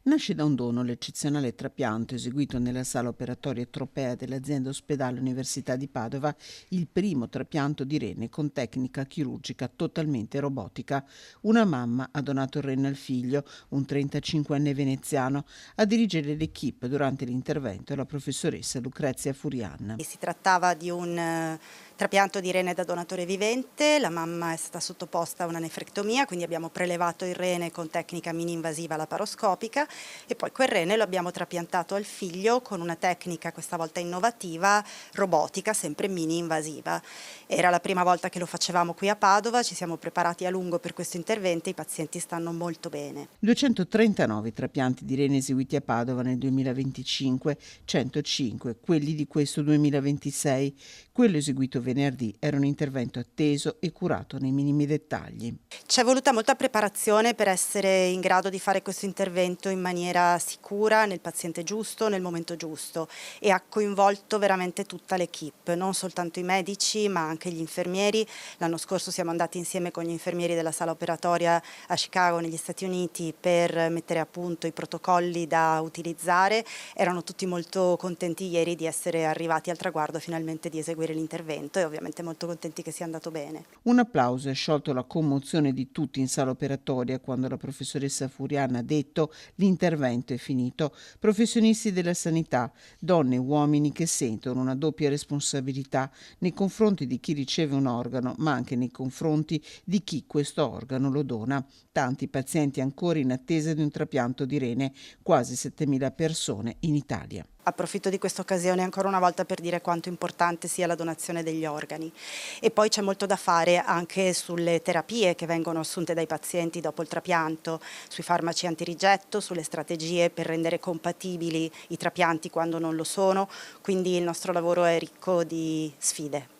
Nasce da un dono l'eccezionale trapianto eseguito nella sala operatoria Tropea dell'azienda ospedale Università di Padova, il primo trapianto di rene con tecnica chirurgica totalmente robotica. Una mamma ha donato il rene al figlio, un 35enne veneziano. A dirigere l'equipe durante l'intervento è la professoressa Lucrezia Furian. Si trattava di un trapianto di rene da donatore vivente, la mamma è stata sottoposta a una nefrectomia, quindi abbiamo prelevato il rene con tecnica mini-invasiva laparoscopica e poi quel rene lo abbiamo trapiantato al figlio con una tecnica questa volta innovativa, robotica, sempre mini-invasiva. Era la prima volta che lo facevamo qui a Padova, ci siamo preparati a lungo per questo intervento e i pazienti stanno molto bene. 239 trapianti di rene eseguiti a Padova nel 2025, 105 quelli di questo 2026. Quello eseguito venerdì era un intervento atteso e curato nei minimi dettagli. C'è voluta molta preparazione per essere in grado di fare questo intervento in maniera sicura, nel paziente giusto, nel momento giusto, e ha coinvolto veramente tutta l'equipe, non soltanto i medici ma anche gli infermieri. L'anno scorso siamo andati insieme con gli infermieri della sala operatoria a Chicago negli Stati Uniti per mettere a punto i protocolli da utilizzare. Erano tutti molto contenti ieri di essere arrivati al traguardo finalmente di eseguire l'intervento e ovviamente molto contenti che sia andato bene. Un applauso ha sciolto la commozione di tutti in sala operatoria quando la professoressa Furiana ha detto: l'intervento è finito. Professionisti della sanità, donne e uomini che sentono una doppia responsabilità nei confronti di chi riceve un organo, ma anche nei confronti di chi questo organo lo dona. Tanti pazienti ancora in attesa di un trapianto di rene, quasi 7.000 persone in Italia. Approfitto di questa occasione ancora una volta per dire quanto importante sia la donazione degli organi. E poi c'è molto da fare anche sulle terapie che vengono assunte dai pazienti dopo il trapianto, sui farmaci antirigetto, sulle strategie per rendere compatibili i trapianti quando non lo sono, quindi il nostro lavoro è ricco di sfide.